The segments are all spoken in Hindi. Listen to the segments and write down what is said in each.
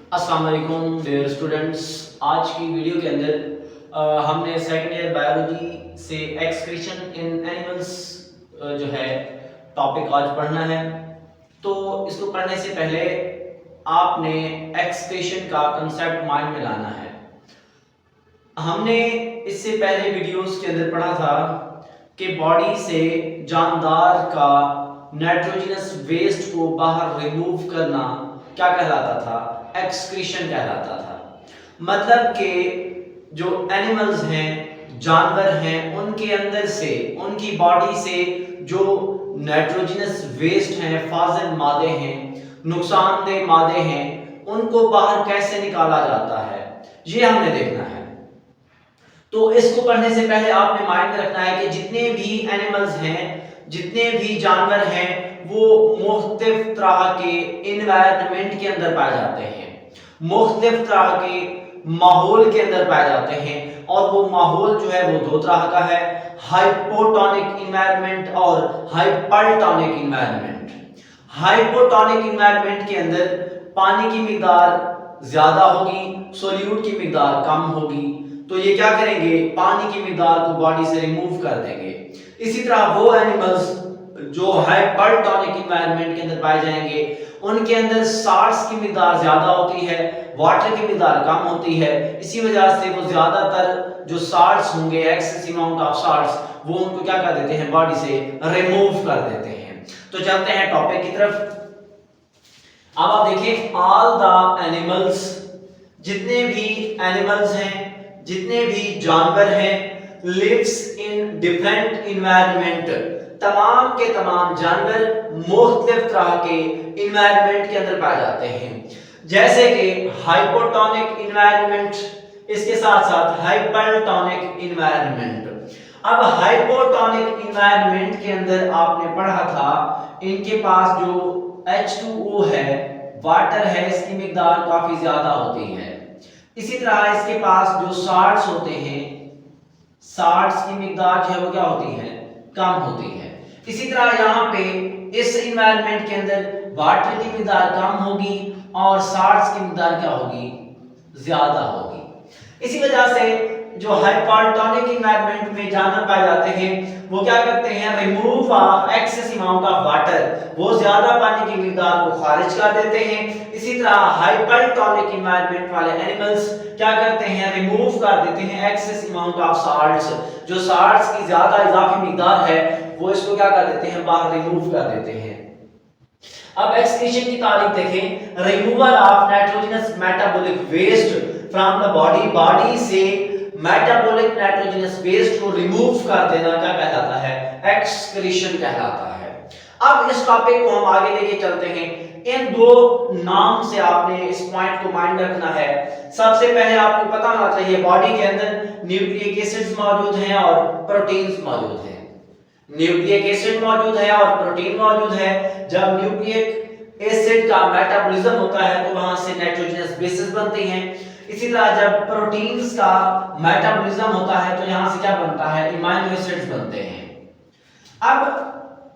अस्सलाम वालेकुम डियर स्टूडेंट्स। आज की वीडियो के अंदर हमने सेकेंड ईयर बायोलॉजी से एक्सक्रीशन इन एनिमल्स जो है टॉपिक आज पढ़ना है। तो इसको पढ़ने से पहले आपने एक्सक्रीशन का कंसेप्ट माइंड में लाना है। हमने इससे पहले वीडियोस के अंदर पढ़ा था कि बॉडी से जानदार का नाइट्रोजनस वेस्ट को बाहर रिमूव करना क्या कहलाता था? एक्सक्रीशन कहलाता था। मतलब कि जो एनिमल्स हैं, जानवर हैं, उनके अंदर से, उनकी बॉडी से जो नाइट्रोजनस वेस्ट हैं, फाजिल मादे हैं, नुकसानदेह मादे हैं, उनको बाहर कैसे निकाला जाता है, ये हमने देखना है। तो इसको पढ़ने से पहले आपने माइंड में रखना है कि जितने भी एनिमल्स हैं, जितने भी जानवर हैं, वो मुख्तलिफ तरह के इन्वायरमेंट के अंदर पाए जाते हैं, मुख्तलिफ तरह के माहौल के अंदर पाए जाते हैं। और वो माहौल जो है वो दो तरह का है, हाइपोटोनिक इन्वायरमेंट और हाइपरटोनिक इन्वायरमेंट। हाइपोटोनिक इन्वायरमेंट के अंदर पानी की मिकदार ज्यादा होगी, सोल्यूट की मिकदार कम होगी। तो ये क्या करेंगे? पानी की मिकदार को बॉडी से रिमूव कर देंगे। इसी तरह वो एनिमल्स जो हाइपरटोनिक इन्वायरमेंट के अंदर पाए जाएंगे, उनके अंदर साल्ट्स की मिकदार ज्यादा होती है, वाटर की मिकदार कम होती है। इसी वजह से वो ज्यादातर जो साल्ट्स होंगे, एक्सेसिव अमाउंट ऑफ साल्ट्स, वो उनको क्या कर देते हैं? बॉडी से रिमूव कर देते हैं। तो चलते हैं टॉपिक की तरफ। अब आप देखिए, ऑल द एनिमल्स, जितने भी एनिमल्स हैं, जितने भी जानवर हैं, लिव्स इन डिफरेंट इन्वायरमेंट। तमाम के तमाम जानवर मुख्तलिफ तरह के इन्वायरमेंट के अंदर पाए जाते हैं, जैसे कि हाइपोटोनिक इन्वायरमेंट, इसके साथ साथ हाइपरटोनिक इन्वायरमेंट। अब हाइपोटोनिक इन्वायरमेंट के अंदर आपने पढ़ा था, इनके पास जो H2O है, वाटर है, इसकी मिकदार काफी ज्यादा होती है। इसी तरह इसके पास जो साल्ट्स होते हैं, साल्ट्स की मिकदार जो है वो क्या होती है? कम होती है। इसी तरह यहाँ पे इस इन्वायरमेंट के अंदर वाटर की मिकदार कम होगी और साल्ट्स की मिकदार क्या होगी? ज्यादा होगी। इसी वजह से जो हाइपरटोनिक इन्वायरमेंट में जानवर पाए जाते हैं, वो क्या करते हैं? Remove of excess amount of water, वो ज्यादा पानी की मिकदार को खारिज कर देते हैं। इसी तरह हाइपरटोनिक इन्वायरमेंट वाले एनिमल्स क्या करते हैं? रिमूव कर देते हैं एक्सेस अमाउंट ऑफ साल्ट्स, जो साल्ट्स की ज्यादा इजाफी मिकदार है, वो इसको क्या कर देते हैं? बाहर रिमूव कर देते हैं। अब एक्सक्रीशन की तारीफ देखें। Removal of nitrogenous metabolic waste from the body, body से मेटाबॉलिक नाइट्रोजनस वेस्ट को रिमूव कर देना क्या कहलाता है? एक्सक्रीशन कहलाता है। अब इस टॉपिक को हम आगे लेके चलते हैं। इन दो नाम से आपने इस पॉइंट को माइंड रखना है। सबसे पहले आपको पता होना चाहिए, बॉडी के अंदर न्यूक्लिक एसिड्स मौजूद हैं और प्रोटीन्स मौजूद हैं। न्यूक्लिक एसिड मौजूद है और प्रोटीन मौजूद है। जब न्यूक्लिक एसिड का मेटाबॉलिज्म होता है तो वहां से नाइट्रोजनस बेसेस बनती हैं। इसी तरह जब प्रोटीन्स का मेटाबॉलिज्म होता है तो यहां से क्या बनता है? अमीनो एसिड्स बनते हैं। अब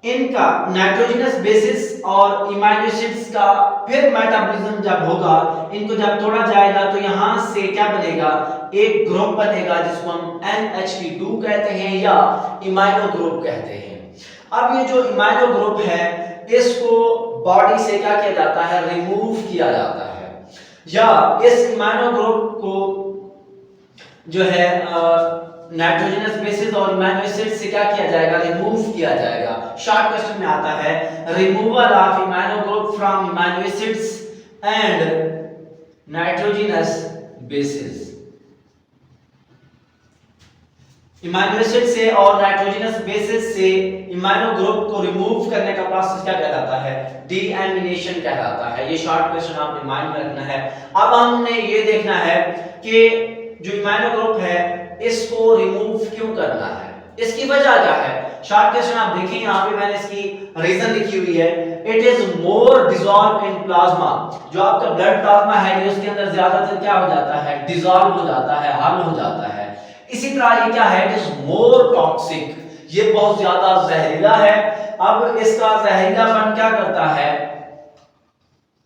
इनका नाइट्रोजनस बेसिस और अमीनो एसिड्स का फिर मेटाबॉलिज्म जब होगा, इनको जब तोड़ा जाएगा तो यहां से क्या बनेगा? एक ग्रुप बनेगा जिसको हम NH2 कहते हैं या इमाइनो ग्रुप कहते हैं। अब ये जो इमाइनो ग्रुप है, इसको बॉडी से क्या किया जाता है? रिमूव किया जाता है। या इस इमाइनो ग्रुप को जो है नाइट्रोजनस बेसिस और अमीनो एसिड से क्या किया जाएगा? रिमूव किया जाएगा। शॉर्ट क्वेश्चन में आता है, removal of imino group from amino acids and nitrogenous bases. Imino acid से और नाइट्रोजनस बेसिस से इमाइनो ग्रुप को रिमूव करने का प्रोसेस क्या कहलाता है? डीएमिनेशन कहलाता है। ये शॉर्ट क्वेश्चन आपने माइंड में रखना है। अब हमने ये देखना है कि जो इमाइनो ग्रुप है, इसको रिमूव क्यों करना है, इसकी वजह क्या है? शॉर्ट क्वेश्चन आप देखिए, यहाँ पे मैंने इसकी रीजन लिखी हुई है। It is more dissolve in plasma. जो आपका ब्लड प्लाज्मा है, ये उसके अंदर ज्यादातर क्या हो जाता है? डिसॉल्व हो जाता है, हल हो जाता है। इसी तरह ये क्या है? इट इज मोर टॉक्सिक, ये बहुत ज्यादा जहरीला है। अब इसका जहरीलापन क्या करता है?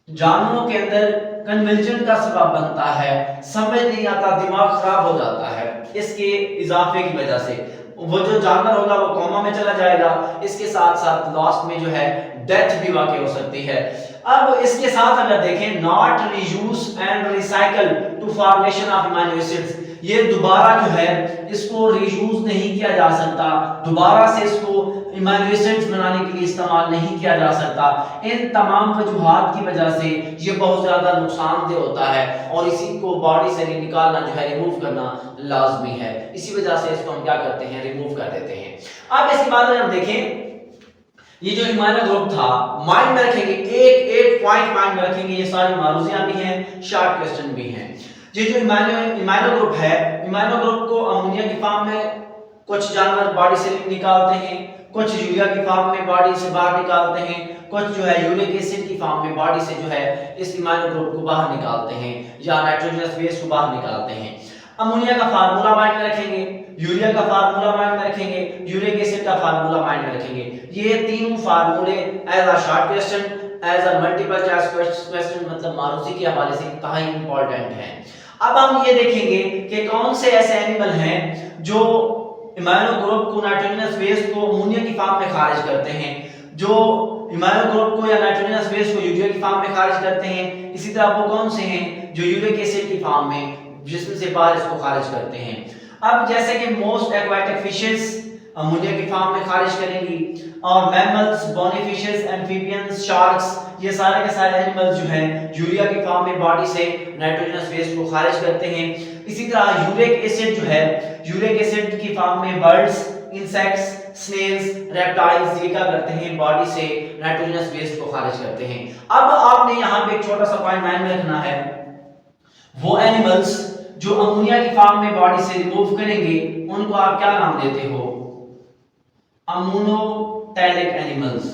जानवरों के अंदर कन्वल्जन का सबब बनता है, समझ नहीं आता, दिमाग खराब हो जाता है इसके इजाफे की वजह से। वो जो जानवर होगा वो कोमा में चला जाएगा, इसके साथ साथ लास्ट में जो है डेथ भी वाकई हो सकती है। अब इसके साथ अगर देखें not reuse and recycle to formation of amino acids, ये दोबारा जो है इसको रीयूज नहीं किया जा सकता, दोबारा से इसको अमीनो एसिड्स बनाने के लिए इस्तेमाल नहीं किया जा सकता। इन तमाम वजूहात की वजह से ये बहुत ज्यादा नुकसानदेह होता है और इसी को बॉडी से निकालना जो है, रिमूव करना लाजमी है। इसी वजह से इसको हम क्या करते हैं, रिमूव कर देते हैं। अब इसके बाद अगर हम देखें ये जो अमीनो ग्रुप था, माइंड में रखेंगे, एक पॉइंट माइंड में रखेंगे, ये सारी मारूजियां भी हैं, शॉर्ट क्वेश्चन भी हैं। ये जो अमीनो ग्रुप है, अमीनो ग्रुप को अमोनिया की फॉर्म में कुछ जानवर बॉडी से निकालते हैं, कुछ यूरिया की फॉर्म में बॉडी से बाहर निकालते हैं, कुछ जो है यूरिक एसिड की फॉर्म में बॉडी से जो है इस अमीनो ग्रुप को बाहर निकालते हैं या नाइट्रोजनस बेस को बाहर निकालते हैं। अमोनिया का फार्मूला माइंड में रखेंगे, यूरिया का फार्मूला माइंड में रखेंगे, यूरिक एसिड का फार्मूला माइंड में रखेंगे। ये तीनों फार्मूले as a short question, as a multiple choice question मतलब मारूजी के हवाले से इंतहाई इंपॉर्टेंट है। अब हम ये देखेंगे कि कौन से ऐसे एनिमल हैं जो अमीनो ग्रुप को नाइट्रोजनस बेस को अमोनिया की फॉर्म में खारिज करते हैं, जो अमीनो ग्रुप को या नाइट्रोजनस बेस को यूरिया की फॉर्म में खारिज करते हैं। इसी तरह वो कौन से हैं जो यूरिक एसिड की फॉर्म में जिस्म से बाहर इसको खारिज करते हैं। अब जैसे कि मोस्ट एक्वाटिक फिशेस अमोनिया की फॉर्म में खारिज करेंगी और mammals, bony fishes, amphibians, sharks, ये सारे के सारे एनिमल्स जो हैं यूरिया की फॉर्म में बॉडी से नाइट्रोजनस बेस को खारिज करते हैं। इसी तरह यूरिक एसिड जो है, यूरिक एसिड की फॉर्म में बर्ड्स, इंसेक्ट्स, स्नेल्स, रेप्टाइल्स ये क्या करते हैं, बॉडी से नाइट्रोजनस बेस को खारिज करते हैं। अब आपने यहाँ पे एक छोटा सा पॉइंट माइंड में रखना है, वो एनिमल्स जो अमोनिया की फॉर्म में बॉडी से रिमूव करेंगे उनको आप क्या नाम देते हो, अमोनोटैलिक एनिमल्स,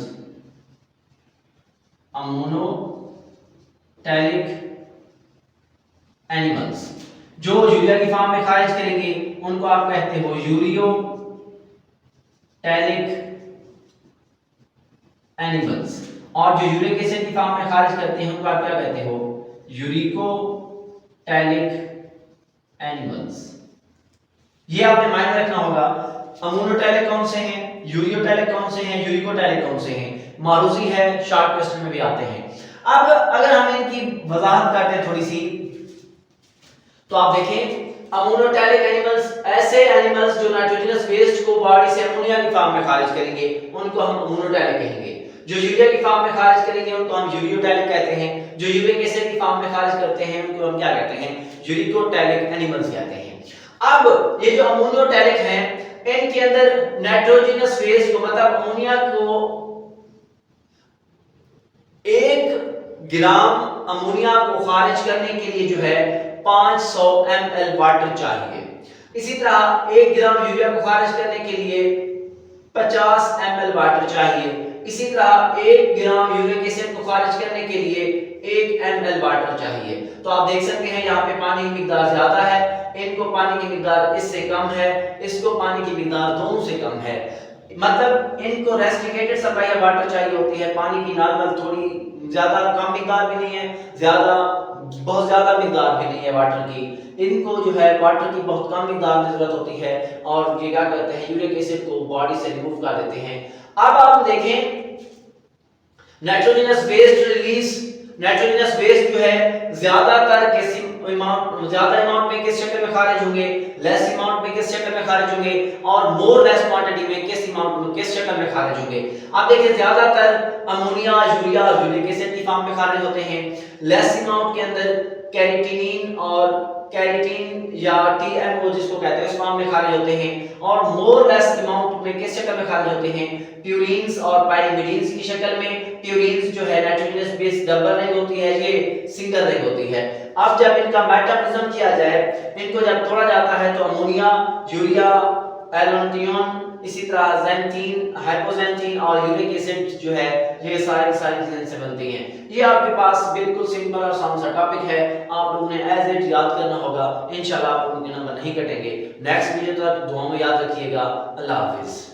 अमोनोटैलिक एनिमल्स। जो यूरिया की फॉर्म में खारिज करेंगे उनको आप कहते हो यूरियोटैलिक एनिमल्स, और जो यूरिक एसिड की फॉर्म में खारिज करते हैं उनको आप क्या कहते हो, यूरिकोटैलिक एनिमल्स। ये आपने माइंड में रखना होगा। अमोनोटैलिक कौन से हैं, यूरियोटैलिक कौन से हैं, यूरिकोटैलिक कौन से हैं, मारूजी है, शॉर्ट क्वेश्चन में भी आते हैं। अब अगर हम इनकी वजाहत करते हैं थोड़ी सी, तो आप देखें अमोनोटैलिक एनिमल्स ऐसे एनिमल्स जो नाइट्रोजनस वेस्ट को बॉडी से अमोनिया की फॉर्म में खारिज करेंगे उनको हम अमोनोटैलिक कहेंगे। जो यूरिया की फॉर्म में खारिज करेंगे उनको हम यूरियोटैलिक कहते हैं। जो यूरिक एसिड की फॉर्म में खारिज करते हैं उनको हम क्या कहते हैं, यूरिकोटैलिक एनिमल्स कहते हैं। अब ये जो अमोनोटैलिक हैं इनके अंदर नाइट्रोजनस वेस्ट को मतलब अमोनिया को 1 ग्राम अमोनिया को खारिज करने के लिए जो है 500 ml वाटर चाहिए। इसी तरह 1 ग्राम यूरिया को खारिज करने के लिए 50 ml वाटर चाहिए। इसी तरह 1 ग्राम यूरिक एसिड को खारिज करने के लिए 1 ml वाटर चाहिए। तो आप देख सकते हैं यहाँ पे पानी की मिकदार ज्यादा है, इनको पानी की मिकदार इससे कम है, इसको पानी की मिकदार दोनों से कम है। मतलब इनको रेस्ट्रिक्टेड सप्लाई ऑफ वाटर चाहिए होती है, पानी की नॉर्मल थोड़ी ज्यादा कम मिकदार भी नहीं है, बहुत ज्यादा मिकदार भी नहीं है वाटर की। इनको जो है वाटर की बहुत कम मिकदार में जरूरत होती है और ये क्या करते हैं, यूरिक एसिड को बॉडी से रिमूव कर देते हैं। अब आप देखें nitrogenous waste release, nitrogenous waste जो है ज्यादा अमाउंट में किस शक्ल में खारिज होंगे, लेस अमाउंट में किस शक्ल में खारिज होंगे और मोर लेस क्वांटिटी में किस अमाउंट में किस शक्ल में खारिज होंगे। आप देखिए ज्यादातर अमोनिया, यूरिया, यूरिक एसिड की फॉर्म में खारिज होते हैं। लेस अमाउंट के अंदर कैरेटीन या TMO जिसको कहते हैं उस फॉर्म में खारिज होते हैं और मोर लेस अमाउंट में किस शक्ल में खारिज होते हैं, प्यूरिन्स और पाइरीमिडीन्स की शक्ल में। प्यूरिन्स जो है नाइट्रोजनस बेस डबल रिंग होती है, ये सिंगल रिंग होती है। अब जब इनका मेटाबॉलिज्म किया जाए, इनको जब तोड़ा जाता है तो अमोनिया, यूरिया, एलोन्टियन, इसी तरह ज़ैंथीन, हाइपोज़ैंथीन और यूरिक एसिड जो है ये सारी चीजें से बनती हैं। ये आपके पास बिल्कुल सिंपल और आसान सा टॉपिक है, आप लोगों ने एज इट याद करना होगा। इंशाल्लाह आप लोगों के नंबर नहीं कटेंगे। नेक्स्ट वीडियो तक दुआ में याद रखिएगा। अल्लाह हाफिज।